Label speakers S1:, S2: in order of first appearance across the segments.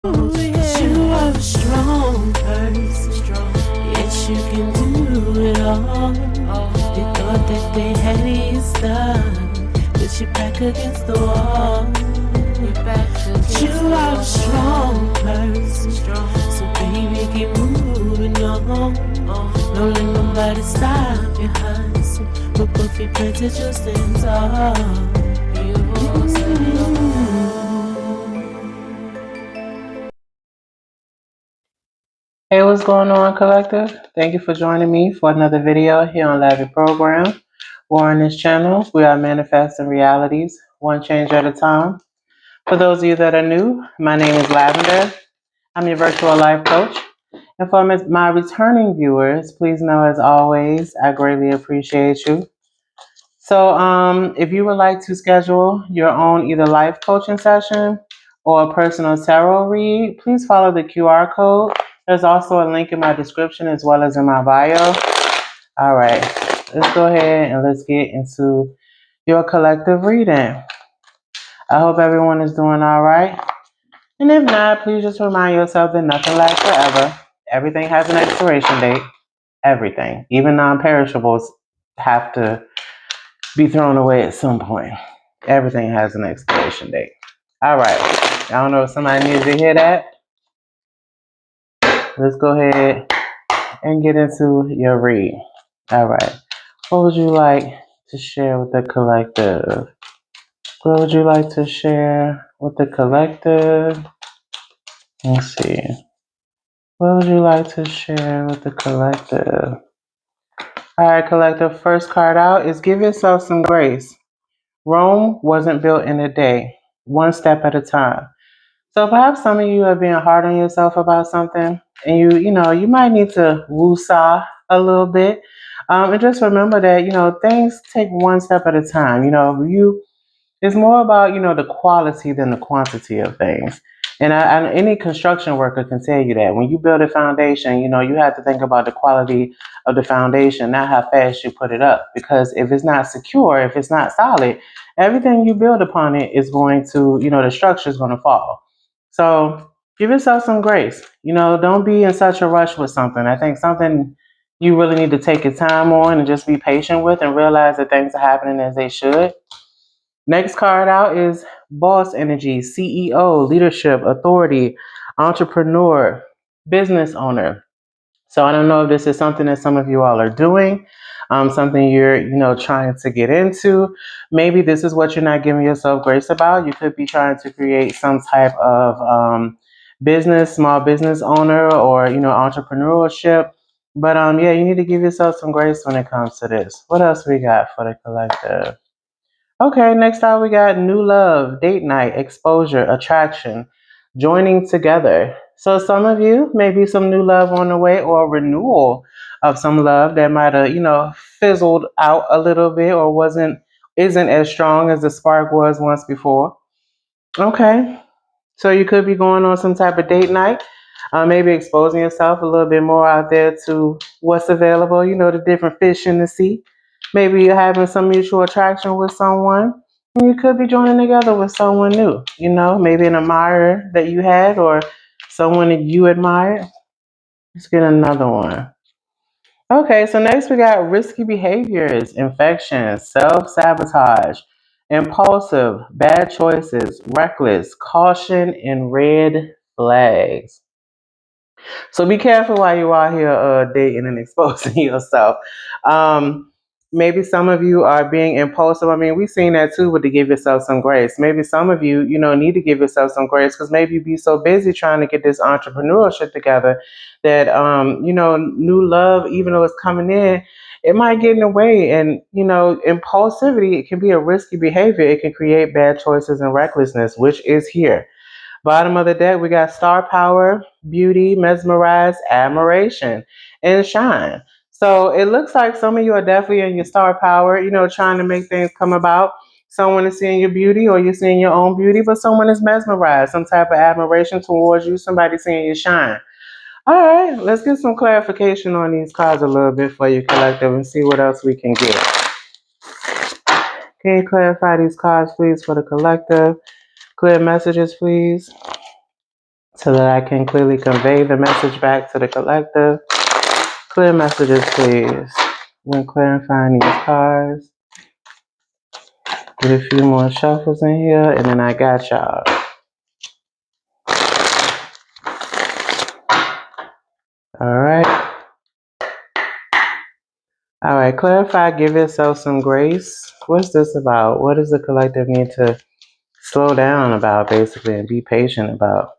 S1: You are a strong person. Yes, you can do it all. You thought that they had you stuck, but you're back against the wall. You are a strong person. So baby, keep moving on. Don't let nobody stop your hustle. But both your plans to just stand tall. You won't stand alone.
S2: Hey, what's going on, Collective? Thank you for joining me for another video here on LAVIProgram. Or on this channel, we are manifesting realities, one change at a time. For those of you that are new, my name is Lavender. I'm your virtual life coach. And for my returning viewers, please know, as always, I greatly appreciate you. So if you would like to schedule your own either life coaching session or a personal tarot read, please follow the QR code. There's also a link in my description as well as in my bio. All right, let's go ahead and let's get into your collective reading. I hope everyone is doing all right. And if not, please just remind yourself that nothing lasts forever. Everything has an expiration date. Everything, even non-perishables, have to be thrown away at some point. Everything has an expiration date. All right. I don't know if somebody needs to hear that. Let's go ahead and get into your read. All right. What would you like to share with the collective? What would you like to share with the collective? Let's see. What would you like to share with the collective? All right, collective. First card out is give yourself some grace. Rome wasn't built in a day, one step at a time. So perhaps some of you are being hard on yourself about something, and you might need to woosah a little bit, and just remember that things take one step at a time. It's more about the quality than the quantity of things. And any construction worker can tell you that when you build a foundation, you have to think about the quality of the foundation, not how fast you put it up. Because if it's not secure, if it's not solid, everything you build upon it is going to, the structure is going to fall. So give yourself some grace. Don't be in such a rush with something. I think something you really need to take your time on and just be patient with and realize that things are happening as they should. Next card out is boss energy, CEO, leadership, authority, entrepreneur, business owner. So I don't know if this is something that some of you all are doing, something you're trying to get into. Maybe this is what you're not giving yourself grace about. You could be trying to create some type of business, small business owner, or entrepreneurship. But yeah, you need to give yourself some grace when it comes to this. What else we got for the collective? Okay, next up we got new love, date night, exposure, attraction, joining together. So some of you, maybe some new love on the way or a renewal of some love that might have, fizzled out a little bit or isn't as strong as the spark was once before. Okay, so you could be going on some type of date night, maybe exposing yourself a little bit more out there to what's available, the different fish in the sea. Maybe you're having some mutual attraction with someone. And you could be joining together with someone new, maybe an admirer that you had or someone that you admired. Let's get another one. Okay, so next we got risky behaviors, infections, self-sabotage, impulsive, bad choices, reckless, caution, and red flags. So be careful while you're out here dating and exposing yourself. Maybe some of you are being impulsive. I mean, we've seen that too, but to give yourself some grace. Maybe some of you, need to give yourself some grace because maybe you be so busy trying to get this entrepreneurship together that, new love, even though it's coming in, it might get in the way. And, impulsivity, it can be a risky behavior. It can create bad choices and recklessness, which is here. Bottom of the deck, we got star power, beauty, mesmerize, admiration, and shine. So it looks like some of you are definitely in your star power, trying to make things come about. Someone is seeing your beauty or you're seeing your own beauty, but someone is mesmerized, some type of admiration towards you, somebody seeing you shine. All right, let's get some clarification on these cards a little bit for you, collective, and see what else we can get. Can you clarify these cards, please, for the collective? Clear messages, please. so that I can clearly convey the message back to the collective. Clear messages, please. When clarifying these cards, get a few more shuffles in here, and then I got y'all. All right. All right, clarify, give yourself some grace. What's this about? What does the collective need to slow down about, basically, and be patient about?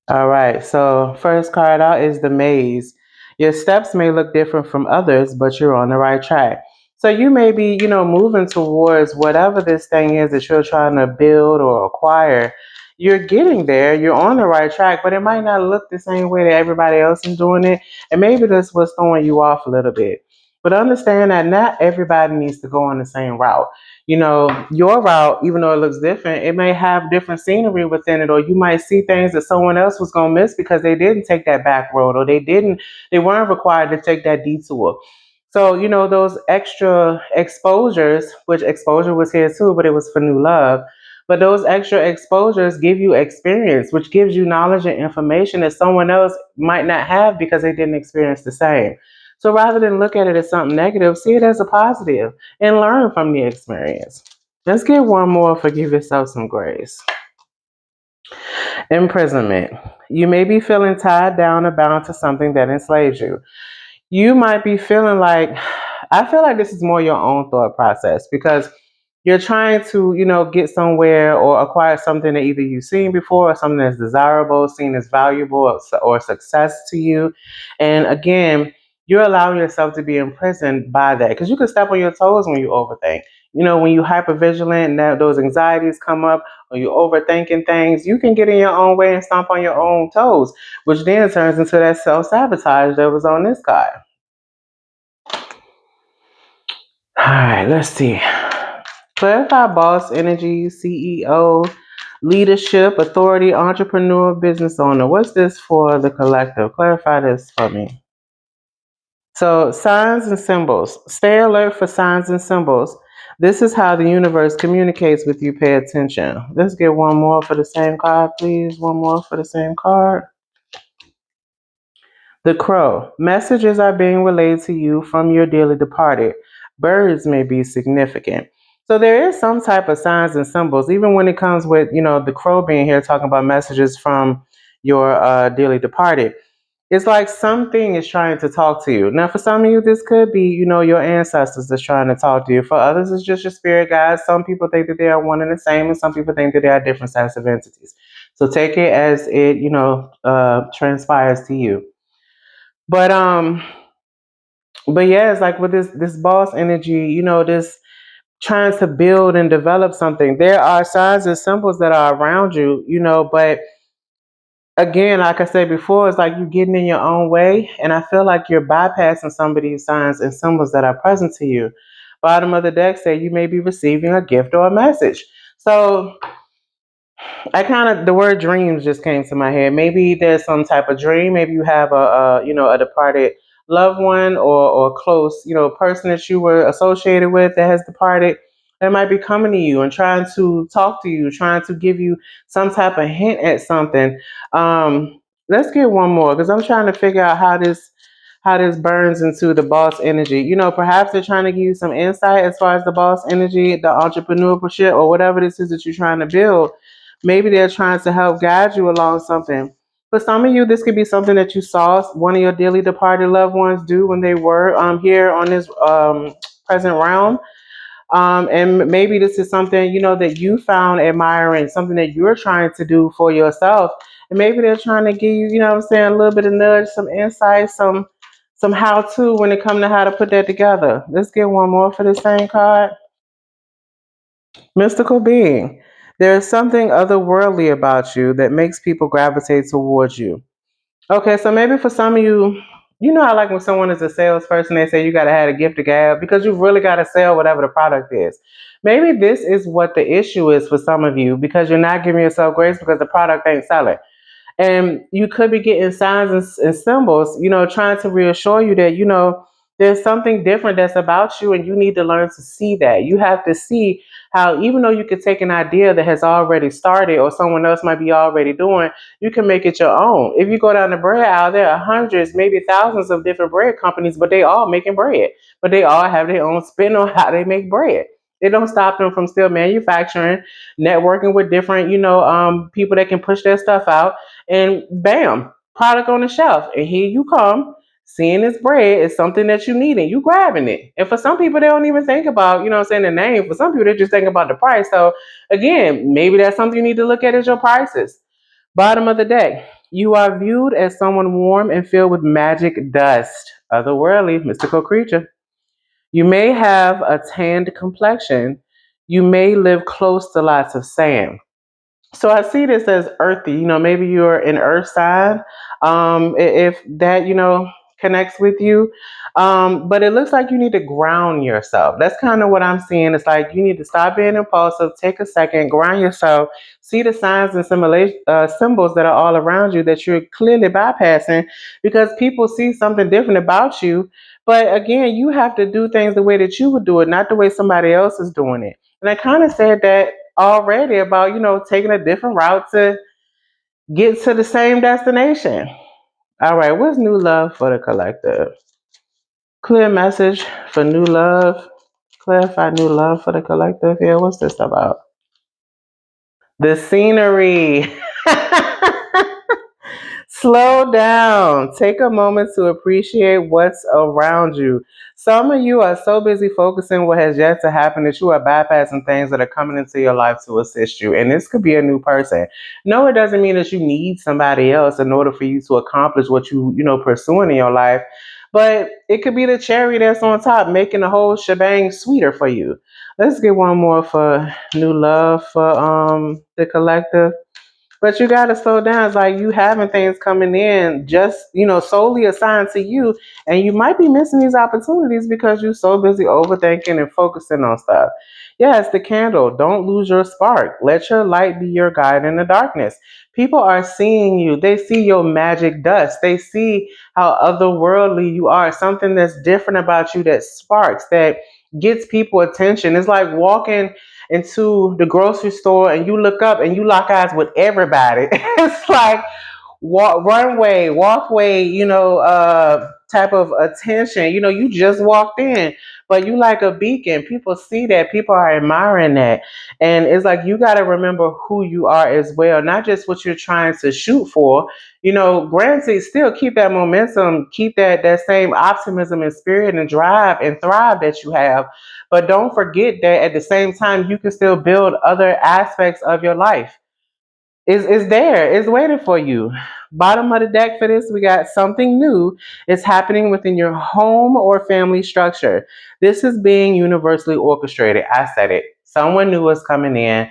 S2: All right, so first card out is the maze. Your steps may look different from others, but you're on the right track. So you may be, moving towards whatever this thing is that you're trying to build or acquire. You're getting there, you're on the right track, but it might not look the same way that everybody else is doing it. And maybe that's what's throwing you off a little bit. But understand that not everybody needs to go on the same route. Your route, even though it looks different, it may have different scenery within it, or you might see things that someone else was going to miss because they didn't take that back road, or they weren't required to take that detour. So, those extra exposures, which exposure was here too, but it was for new love. But those extra exposures give you experience, which gives you knowledge and information that someone else might not have because they didn't experience the same. So rather than look at it as something negative, see it as a positive and learn from the experience. Let's get one more for give yourself some grace. Imprisonment. You may be feeling tied down or bound to something that enslaves you. You might be feeling like, I feel like this is more your own thought process because you're trying to, get somewhere or acquire something that either you've seen before or something that's desirable, seen as valuable or success to you. And again, you're allowing yourself to be imprisoned by that because you can step on your toes when you overthink. When you're hypervigilant and those anxieties come up or you're overthinking things, you can get in your own way and stomp on your own toes, which then turns into that self-sabotage that was on this card. All right, let's see. Clarify boss energy, CEO, leadership, authority, entrepreneur, business owner. What's this for the collective? Clarify this for me. So, signs and symbols. Stay alert for signs and symbols. This is how the universe communicates with you. Pay attention. Let's get one more for the same card, please. One more for the same card. The crow. Messages are being relayed to you from your dearly departed. Birds may be significant. So there is some type of signs and symbols, even when it comes with, the crow being here talking about messages from your dearly departed. It's like something is trying to talk to you. Now, for some of you, this could be, your ancestors that's trying to talk to you. For others, it's just your spirit guides. Some people think that they are one and the same, and some people think that they are different sets of entities. So take it as it, transpires to you. But yeah, it's like with this boss energy, this trying to build and develop something. There are signs and symbols that are around you, but again, like I said before, it's like you're getting in your own way, and I feel like you're bypassing some of these signs and symbols that are present to you. Bottom of the deck say you may be receiving a gift or a message. So the word dreams just came to my head. Maybe there's some type of dream. Maybe you have a departed loved one or close, person that you were associated with that has departed. That might be coming to you and trying to talk to you, trying to give you some type of hint at something. Let's get one more because I'm trying to figure out how this burns into the boss energy. Perhaps they're trying to give you some insight as far as the boss energy, the entrepreneurship, or whatever this is that you're trying to build. Maybe they're trying to help guide you along something. For some of you, this could be something that you saw one of your dearly departed loved ones do when they were here on this present realm. And maybe this is something, that you found admiring, something that you're trying to do for yourself. And maybe they're trying to give you, a little bit of nudge, some insight, some how-to when it comes to how to put that together. Let's get one more for the same card. Mystical being. There is something otherworldly about you that makes people gravitate towards you. Okay, so maybe for some of you, how like when someone is a salesperson, they say you got to have a gift of gab because you really got to sell whatever the product is. Maybe this is what the issue is for some of you because you're not giving yourself grace because the product ain't selling. And you could be getting signs and symbols, trying to reassure you that, There's something different that's about you, and you need to learn to see that. You have to see how, even though you could take an idea that has already started or someone else might be already doing, you can make it your own. If you go down the bread aisle, there are hundreds, maybe thousands of different bread companies, but they all making bread. But they all have their own spin on how they make bread. It don't stop them from still manufacturing, networking with different, people that can push their stuff out, and bam, product on the shelf. And here you come, seeing this bread is something that you need and you grabbing it. And for some people, they don't even think about, the name. For some people, they just think about the price. So again, maybe that's something you need to look at is your prices. Bottom of the deck. You are viewed as someone warm and filled with magic dust, otherworldly, mystical creature. You may have a tanned complexion. You may live close to lots of sand. So I see this as earthy. Maybe you're an earth sign. If that, connects with you. But it looks like you need to ground yourself. That's kind of what I'm seeing. It's like you need to stop being impulsive, take a second, ground yourself, see the signs and symbols that are all around you that you're clearly bypassing because people see something different about you. But again, you have to do things the way that you would do it, not the way somebody else is doing it. And I kind of said that already about, taking a different route to get to the same destination. All right, what's new love for the collective? Clear message for new love. Clarify new love for the collective here. What's this about? The scenery. Slow down. Take a moment to appreciate what's around you. Some of you are so busy focusing what has yet to happen that you are bypassing things that are coming into your life to assist you. And this could be a new person. No, it doesn't mean that you need somebody else in order for you to accomplish what you pursuing in your life. But it could be the cherry that's on top, making the whole shebang sweeter for you. Let's get one more for new love for the collective. But you got to slow down. It's like you having things coming in just, solely assigned to you. And you might be missing these opportunities because you're so busy overthinking and focusing on stuff. Yes, the candle. Don't lose your spark. Let your light be your guide in the darkness. People are seeing you. They see your magic dust. They see how otherworldly you are. Something that's different about you that sparks, that gets people attention. It's like walking into the grocery store and you look up and you lock eyes with everybody. It's like runway, walkway, type of attention. You just walked in, but you like a beacon. People see that. People are admiring that. And it's like you got to remember who you are as well, not just what you're trying to shoot for. Granted, still keep that momentum, keep that same optimism and spirit and drive and thrive that you have. But don't forget that at the same time, you can still build other aspects of your life. Is there. It's waiting for you. Bottom of the deck for this, we got something new is happening within your home or family structure. This is being universally orchestrated. I said it. Someone new is coming in.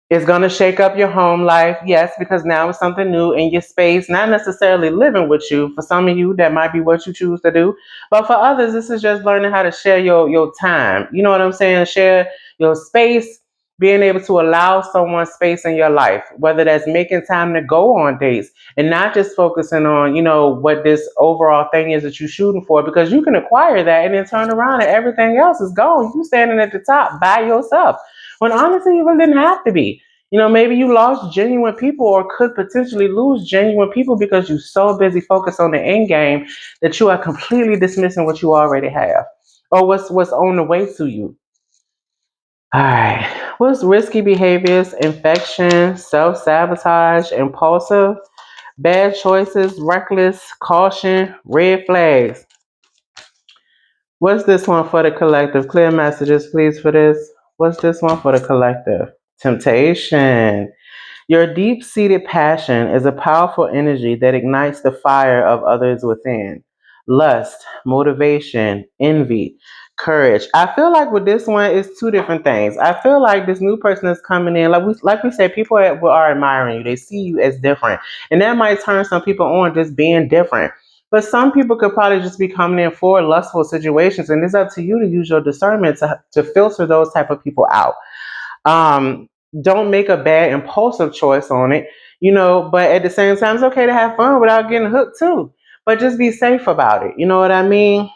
S2: It's going to shake up your home life, yes, because now it's something new in your space, not necessarily living with you. For some of you, that might be what you choose to do. But for others, this is just learning how to share your time. You know what I'm saying? Share your space, being able to allow someone space in your life, whether that's making time to go on dates and not just focusing on, what this overall thing is that you're shooting for, because you can acquire that and then turn around and everything else is gone. You standing at the top by yourself. When honestly, you really didn't have to be. Maybe you lost genuine people or could potentially lose genuine people because you're so busy focused on the end game that you are completely dismissing what you already have or what's on the way to you. All right. What's risky behaviors, infection, self-sabotage, impulsive, bad choices, reckless, caution, red flags? What's this one for the collective? Clear messages, please, for this. What's this one for the collective? Temptation. Your deep-seated passion is a powerful energy that ignites the fire of others within. Lust, motivation, envy, courage. I feel like with this one, it's two different things. I feel like this new person is coming in, like we said, people are admiring you. They see you as different, and that might turn some people on just being different. But some people could probably just be coming in for lustful situations, and it's up to you to use your discernment to filter those type of people out. Um, don't make a bad impulsive choice on it, but at the same time, it's okay to have fun without getting hooked too. But just be safe about it. You know what I mean?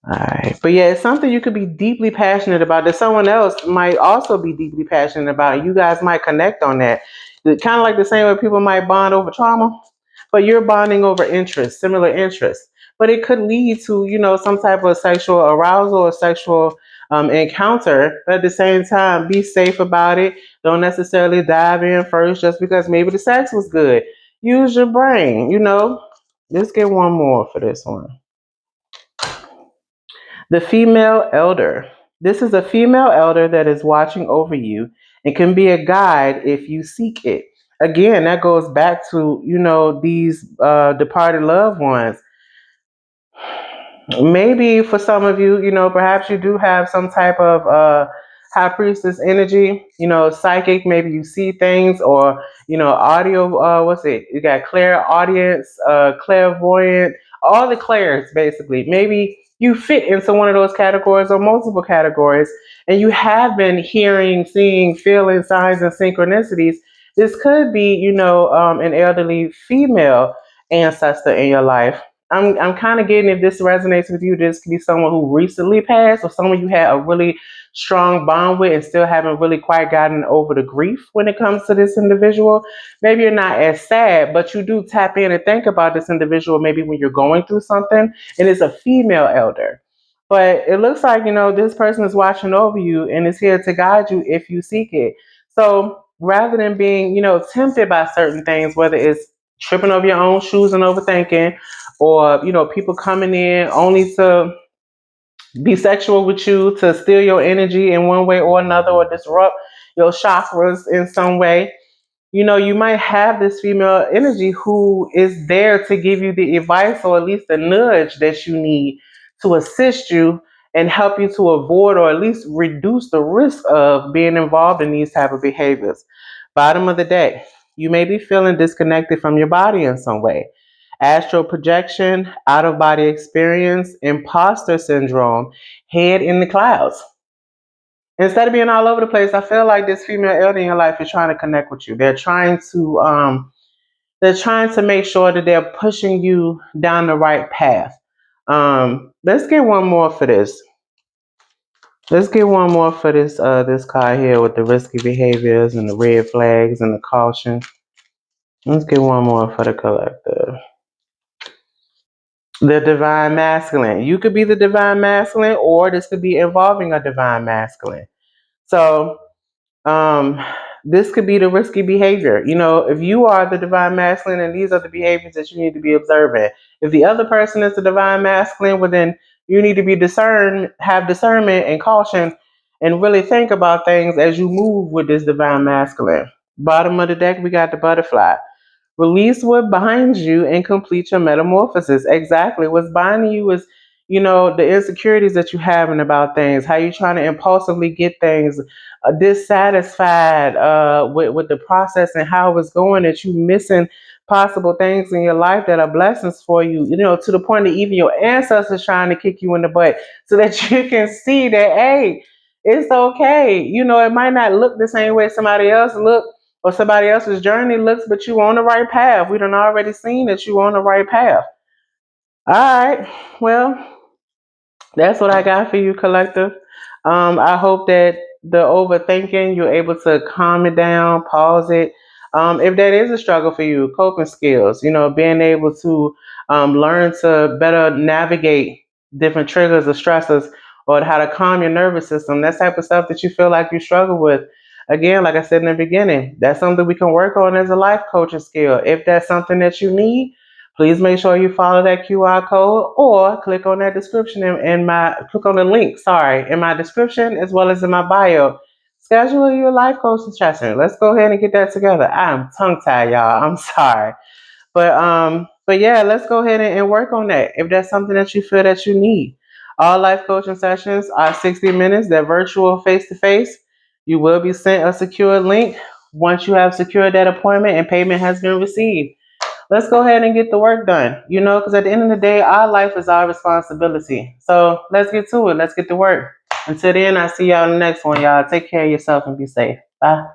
S2: All right. But yeah, it's something you could be deeply passionate about that someone else might also be deeply passionate about. You guys might connect on that. Kind of like the same way people might bond over trauma, but you're bonding over interests, similar interests. But it could lead to, some type of sexual arousal or sexual encounter. But at the same time, be safe about it. Don't necessarily dive in first just because maybe the sex was good. Use your brain. Let's get one more for this one. The female elder. This is a female elder that is watching over you and can be a guide if you seek it. Again, that goes back to, these departed loved ones. Maybe for some of you, perhaps you do have some type of high priestess energy, psychic. Maybe you see things, or audio. What's it? You got clairaudience, clairvoyant, all the clairs basically. Maybe you fit into one of those categories or multiple categories, and you have been hearing, seeing, feeling signs and synchronicities. This could be, an elderly female ancestor in your life. I'm kind of getting, if this resonates with you, this could be someone who recently passed or someone you had a really strong bond with and still haven't really quite gotten over the grief when it comes to this individual. Maybe you're not as sad, but you do tap in and think about this individual maybe when you're going through something, and it's a female elder. But it looks like, this person is watching over you and is here to guide you if you seek it. So rather than being, tempted by certain things, whether it's tripping over your own shoes and overthinking, or people coming in only to be sexual with you, to steal your energy in one way or another, or disrupt your chakras in some way. You might have this female energy who is there to give you the advice, or at least the nudge that you need to assist you and help you to avoid, or at least reduce the risk of being involved in these type of behaviors. Bottom of the deck, you may be feeling disconnected from your body in some way. Astral projection, out of body experience, imposter syndrome, head in the clouds. Instead of being all over the place, I feel like this female elder in your life is trying to connect with you. They're trying to make sure that they're pushing you down the right path. Let's get one more for this. Let's get one more for this card here with the risky behaviors and the red flags and the caution. Let's get one more for the collective. The divine masculine. You could be the divine masculine, or this could be involving a divine masculine. So, um, this could be the risky behavior. If you are the divine masculine and these are the behaviors that you need to be observing. If the other person is the divine masculine, well, then you need to have discernment and caution, and really think about things as you move with this divine masculine. Bottom of the deck, we got the butterfly. Release what binds you and complete your metamorphosis. Exactly. What's binding you is, the insecurities that you having about things, how you trying to impulsively get things, dissatisfied with the process and how it's going, that you missing possible things in your life that are blessings for you, to the point that even your ancestors trying to kick you in the butt so that you can see that, hey, it's okay. It might not look the same way somebody else look, or somebody else's journey looks, but you on the right path. We done already seen that you on the right path. All right. Well, that's what I got for you, collective. I hope that the overthinking, you're able to calm it down, pause it. If that is a struggle for you, coping skills, being able to learn to better navigate different triggers or stressors, or how to calm your nervous system, that type of stuff that you feel like you struggle with. Again, like I said in the beginning, that's something we can work on as a life coaching skill. If that's something that you need, please make sure you follow that QR code, or click on that description click on the link, in my description as well as in my bio. Schedule your life coaching session. Let's go ahead and get that together. I'm tongue tied, y'all. I'm sorry. But yeah, let's go ahead and work on that if that's something that you feel that you need. All life coaching sessions are 60 minutes. They're virtual, face to face. You will be sent a secure link once you have secured that appointment and payment has been received. Let's go ahead and get the work done, because at the end of the day, our life is our responsibility. So let's get to it. Let's get to work. Until then, I'll see y'all in the next one, y'all. Take care of yourself and be safe. Bye.